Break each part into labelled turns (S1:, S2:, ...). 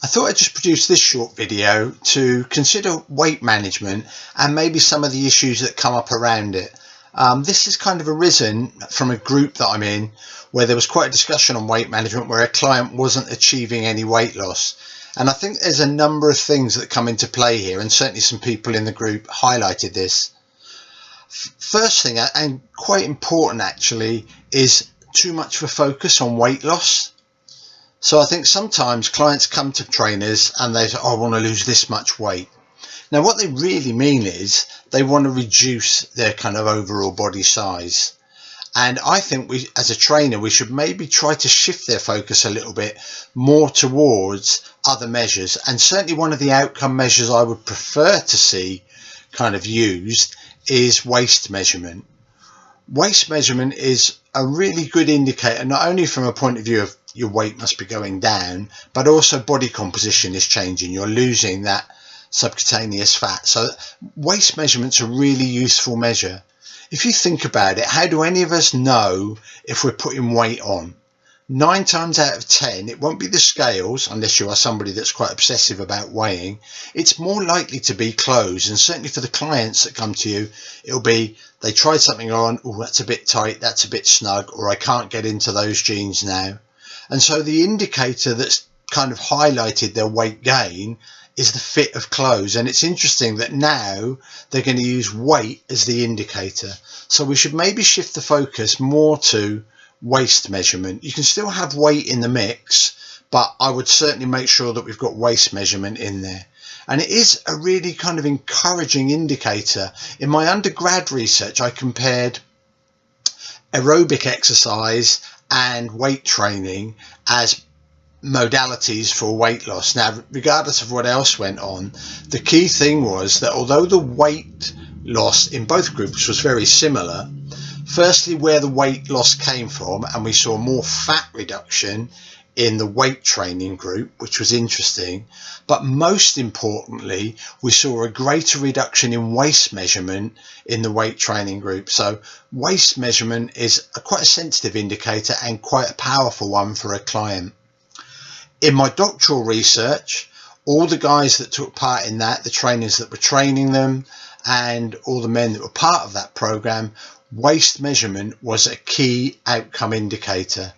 S1: I thought I'd just produce this short video to consider weight management and maybe some of the issues that come up around it. This has kind of arisen from a group that I'm in where there was quite a discussion on weight management where a client wasn't achieving any weight loss. And I think there's a number of things that come into play here, and certainly some people in the group highlighted this. First thing, and quite important actually, is too much of a focus on weight loss. So I think sometimes clients come to trainers and they say, oh, I want to lose this much weight. Now what they really mean is they want to reduce their kind of overall body size. And I think we, as a trainer, we should maybe try to shift their focus a little bit more towards other measures. And certainly one of the outcome measures I would prefer to see kind of used is waist measurement. Waist measurement is a really good indicator, not only from a point of view of your weight must be going down, but also body composition is changing. You're losing that subcutaneous fat. So waist measurement's a really useful measure. If you think about it, how do any of us know if we're putting weight on? 9 times out of 10, it won't be the scales, unless you are somebody that's quite obsessive about weighing. It's more likely to be clothes, and certainly for the clients that come to you, it'll be they tried something on, oh, that's a bit tight, that's a bit snug, or I can't get into those jeans now. And so the indicator that's kind of highlighted their weight gain is the fit of clothes. And it's interesting that now they're going to use weight as the indicator. So we should maybe shift the focus more to waist measurement. You can still have weight in the mix, but I would certainly make sure that we've got waist measurement in there. And it is a really kind of encouraging indicator. In my undergrad research, I compared aerobic exercise and weight training as modalities for weight loss. Now, regardless of what else went on, the key thing was that although the weight loss in both groups was very similar, firstly, where the weight loss came from, and we saw more fat reduction in the weight training group, which was interesting, but most importantly, we saw a greater reduction in waist measurement in the weight training group. So waist measurement is quite a sensitive indicator and quite a powerful one for a client. In my doctoral research, all the guys that took part in that, the trainers that were training them, and all the men that were part of that program, waist measurement was a key outcome indicator.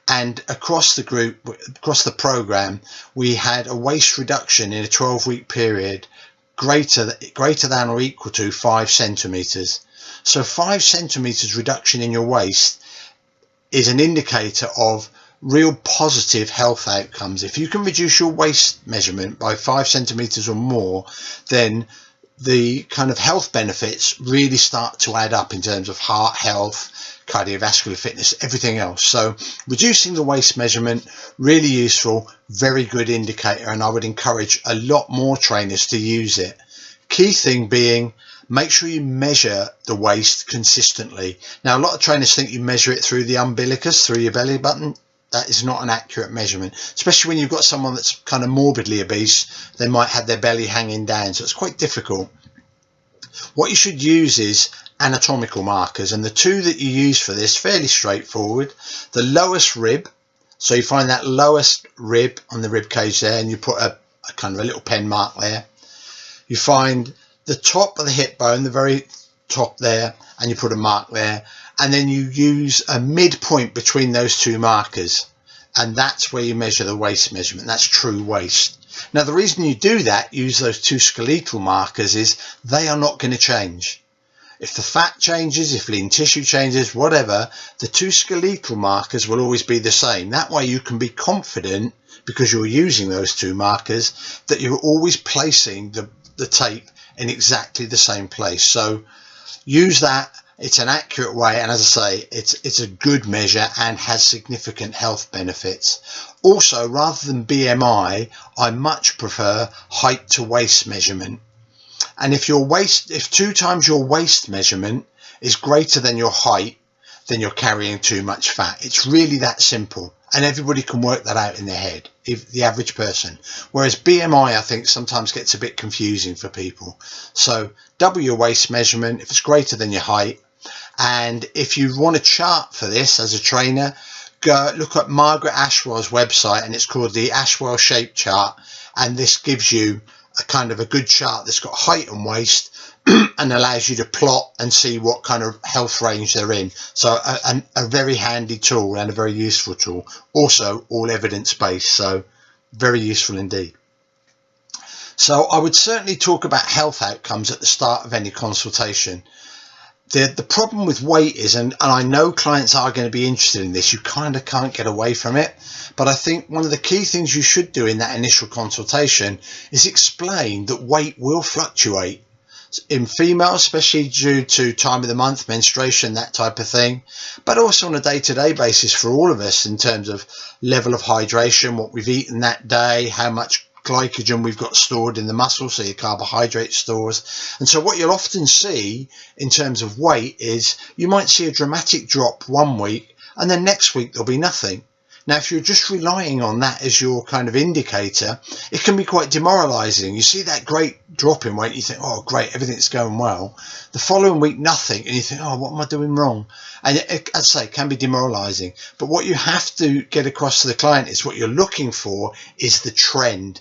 S1: And across the group, across the program, we had a waist reduction in a 12-week period greater than or equal to 5 centimeters. So 5 centimeters reduction in your waist is an indicator of real positive health outcomes. If you can reduce your waist measurement by 5 centimeters or more, then the kind of health benefits really start to add up in terms of heart health, cardiovascular fitness, everything else. So reducing the waist measurement, really useful, very good indicator, and I would encourage a lot more trainers to use it. Key thing being, make sure you measure the waist consistently. Now, a lot of trainers think you measure it through the umbilicus, through your belly button. That is not an accurate measurement, especially when you've got someone that's kind of morbidly obese. They might have their belly hanging down, so it's quite difficult. What you should use is anatomical markers, and the two that you use for this, fairly straightforward. The lowest rib, so you find that lowest rib on the rib cage there, and you put a kind of a little pen mark there. You find the top of the hip bone, the very top there, and you put a mark there. And then you use a midpoint between those two markers, and that's where you measure the waist measurement. That's true waist. Now, the reason you do that, use those two skeletal markers, is they are not going to change. If the fat changes, if lean tissue changes, whatever, the two skeletal markers will always be the same. That way you can be confident, because you're using those two markers, that you're always placing the tape in exactly the same place. So use that. It's an accurate way, and as I say, it's a good measure and has significant health benefits. Also, rather than BMI, I much prefer height to waist measurement. And if 2 times your waist measurement is greater than your height, then you're carrying too much fat. It's really that simple, and everybody can work that out in their head, if the average person. Whereas BMI, I think, sometimes gets a bit confusing for people. So double your waist measurement if it's greater than your height. And if you want a chart for this as a trainer, look at Margaret Ashwell's website, and it's called the Ashwell Shape Chart, and this gives you a kind of a good chart that's got height and waist and allows you to plot and see what kind of health range they're in. So a very handy tool and a very useful tool. Also all evidence-based, so very useful indeed. So I would certainly talk about health outcomes at the start of any consultation. The problem with weight is, and I know clients are going to be interested in this, you kind of can't get away from it, but I think one of the key things you should do in that initial consultation is explain that weight will fluctuate in females, especially due to time of the month, menstruation, that type of thing, but also on a day-to-day basis for all of us in terms of level of hydration, what we've eaten that day, how much glycogen we've got stored in the muscle, so your carbohydrate stores. And so what you'll often see in terms of weight is you might see a dramatic drop one week and then next week there'll be nothing. Now, if you're just relying on that as your kind of indicator, it can be quite demoralizing. You see that great drop in weight, you think, oh great, everything's going well. The following week nothing, and you think, oh, what am I doing wrong? And as I say, it can be demoralizing. But what you have to get across to the client is what you're looking for is the trend.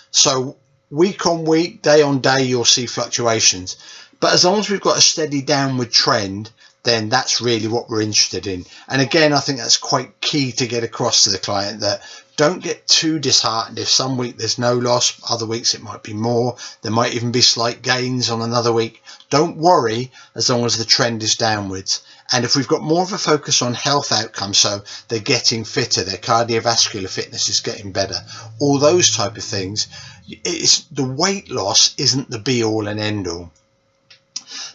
S1: So week on week, day on day, you'll see fluctuations. But as long as we've got a steady downward trend, then that's really what we're interested in. And again, I think that's quite key to get across to the client, that don't get too disheartened if some week there's no loss, other weeks it might be more. There might even be slight gains on another week. Don't worry as long as the trend is downwards. And if we've got more of a focus on health outcomes, so they're getting fitter, their cardiovascular fitness is getting better, all those type of things, the weight loss isn't the be all and end all.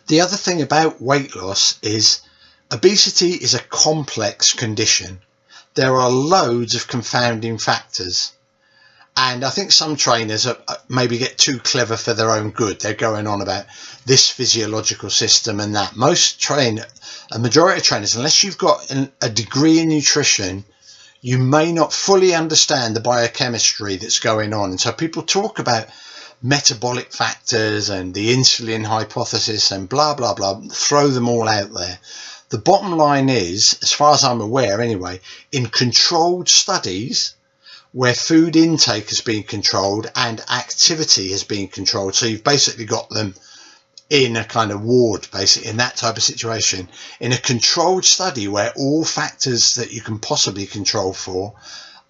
S1: The other thing about weight loss is obesity is a complex condition. There are loads of confounding factors. And I think some trainers maybe get too clever for their own good. They're going on about this physiological system and that. A majority of trainers, unless you've got a degree in nutrition, you may not fully understand the biochemistry that's going on. And so people talk about metabolic factors and the insulin hypothesis and blah, blah, blah, throw them all out there. The bottom line is, as far as I'm aware anyway, in controlled studies where food intake has been controlled and activity has been controlled, so you've basically got them in a kind of ward, basically in that type of situation, in a controlled study where all factors that you can possibly control for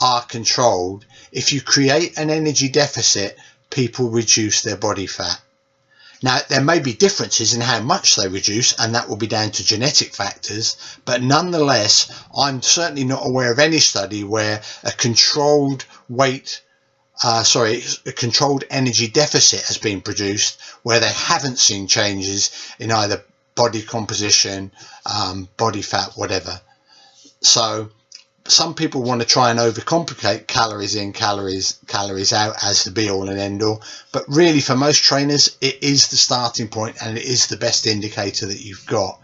S1: are controlled, if you create an energy deficit, people reduce their body fat. Now, there may be differences in how much they reduce, and that will be down to genetic factors, but nonetheless, I'm certainly not aware of any study where a controlled a controlled energy deficit has been produced where they haven't seen changes in either body composition, body fat, whatever. So some people want to try and overcomplicate calories in, calories out as the be all and end all, but really for most trainers it is the starting point and it is the best indicator that you've got.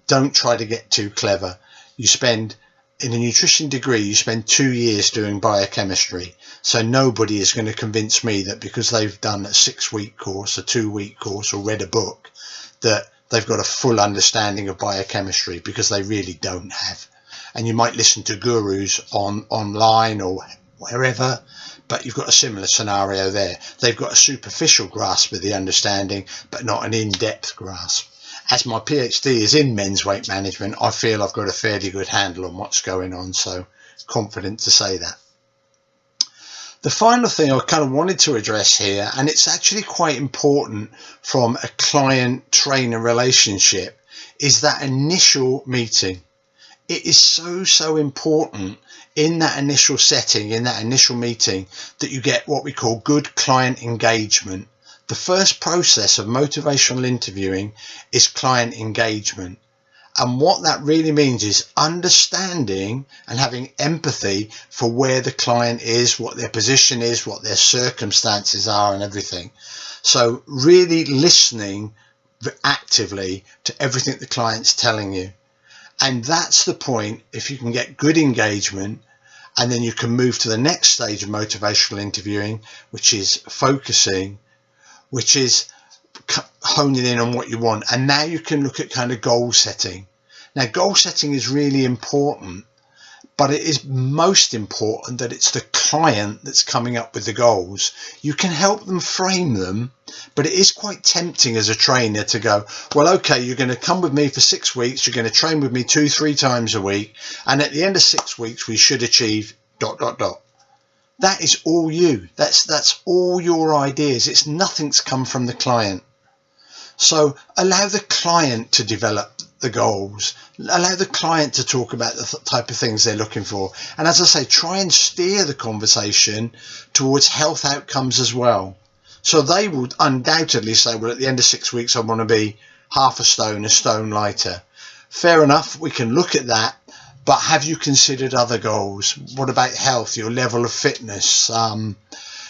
S1: Don't try to get too clever. In a nutrition degree, you spend 2 years doing biochemistry, so nobody is going to convince me that because they've done a 6-week course, a 2-week course, or read a book, that they've got a full understanding of biochemistry, because they really don't have. And you might listen to gurus online or wherever, but you've got a similar scenario there. They've got a superficial grasp of the understanding, but not an in-depth grasp. As my PhD is in men's weight management, I feel I've got a fairly good handle on what's going on, so confident to say that. The final thing I kind of wanted to address here, and it's actually quite important from a client-trainer relationship, is that initial meeting. It is so important in that initial setting, in that initial meeting, that you get what we call good client engagement. The first process of motivational interviewing is client engagement. And what that really means is understanding and having empathy for where the client is, what their position is, what their circumstances are and everything. So really listening actively to everything the client's telling you. And that's the point. If you can get good engagement, and then you can move to the next stage of motivational interviewing, which is focusing, which is honing in on what you want. And now you can look at kind of goal setting. Now, goal setting is really important. But it is most important that it's the client that's coming up with the goals. You can help them frame them, but it is quite tempting as a trainer to go, well, okay, you're going to come with me for 6 weeks. You're going to train with me 2-3 times a week. And at the end of 6 weeks, we should achieve ... That is all you. That's all your ideas. It's nothing's come from the client. So allow the client to develop the goals, allow the client to talk about the type of things they're looking for. And as I say, try and steer the conversation towards health outcomes as well. So they would undoubtedly say, well, at the end of 6 weeks, I want to be half a stone lighter. Fair enough. We can look at that. But have you considered other goals? What about health, your level of fitness,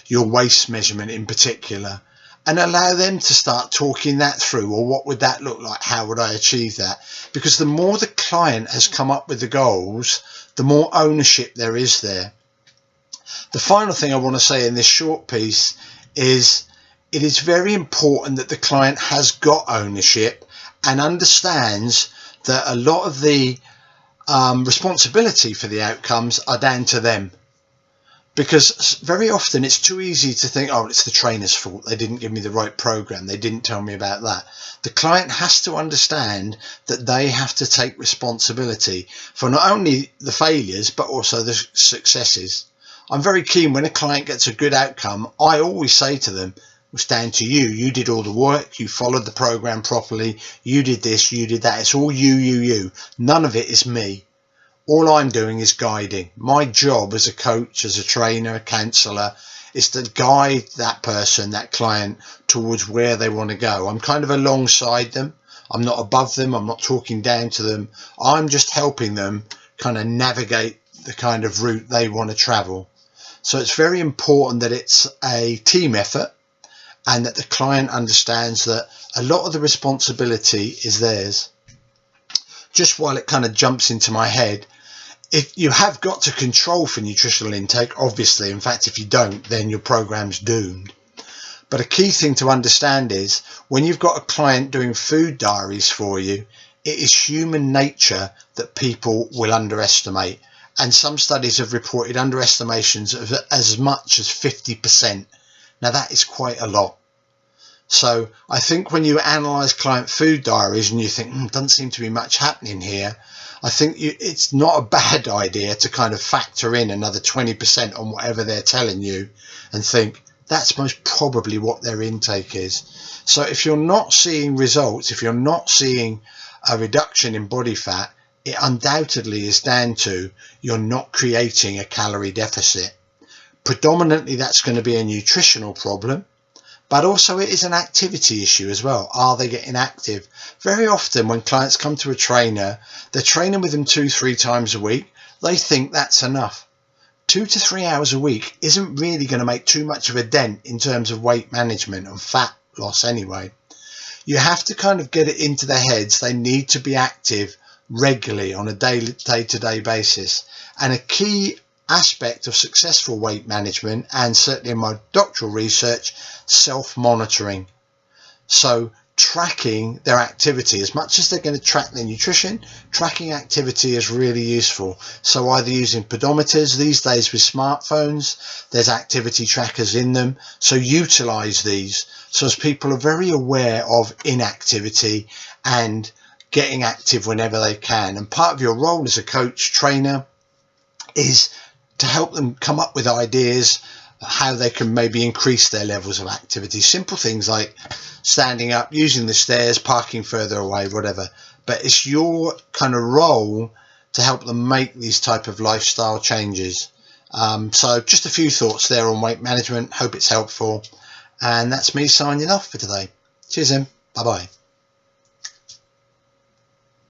S1: your waist measurement in particular? And allow them to start talking that through. Or what would that look like? How would I achieve that? Because the more the client has come up with the goals, the more ownership there is there. The final thing I want to say in this short piece is it is very important that the client has got ownership and understands that a lot of the responsibility for the outcomes are down to them. Because very often it's too easy to think, oh, it's the trainer's fault. They didn't give me the right program. They didn't tell me about that. The client has to understand that they have to take responsibility for not only the failures, but also the successes. I'm very keen when a client gets a good outcome, I always say to them, it's down to you. You did all the work. You followed the program properly. You did this, you did that. It's all you. None of it is me. All I'm doing is guiding. My job as a coach, as a trainer, a counsellor, is to guide that person, that client, towards where they want to go. I'm kind of alongside them. I'm not above them. I'm not talking down to them. I'm just helping them kind of navigate the kind of route they want to travel. So it's very important that it's a team effort and that the client understands that a lot of the responsibility is theirs. Just while it kind of jumps into my head, if you have got to control for nutritional intake, obviously, in fact, if you don't, then your program's doomed. But a key thing to understand is when you've got a client doing food diaries for you, it is human nature that people will underestimate. And some studies have reported underestimations of as much as 50%. Now that is quite a lot. So I think when you analyse client food diaries and you think, doesn't seem to be much happening here, I think it's not a bad idea to kind of factor in another 20% on whatever they're telling you and think that's most probably what their intake is. So if you're not seeing results, if you're not seeing a reduction in body fat, it undoubtedly is down to you're not creating a calorie deficit. Predominantly that's going to be a nutritional problem. But also it is an activity issue as well. Are they getting active? Very often when clients come to a trainer, they're training with them 2-3 times a week. They think that's enough. 2 to 3 hours a week isn't really going to make too much of a dent in terms of weight management and fat loss anyway. You have to kind of get it into their heads. They need to be active regularly on a day-to-day basis. And a key aspect of successful weight management, and certainly in my doctoral research, self-monitoring. So tracking their activity, as much as they're going to track their nutrition, tracking activity is really useful. So either using pedometers, these days with smartphones, there's activity trackers in them. So utilize these. So as people are very aware of inactivity and getting active whenever they can. And part of your role as a coach, trainer, is to help them come up with ideas how they can maybe increase their levels of activity. Simple things like standing up, using the stairs, parking further away, whatever. But it's your kind of role to help them make these type of lifestyle changes. So just a few thoughts there on weight management. Hope it's helpful. And that's me signing off for today. Cheers then. Bye-bye.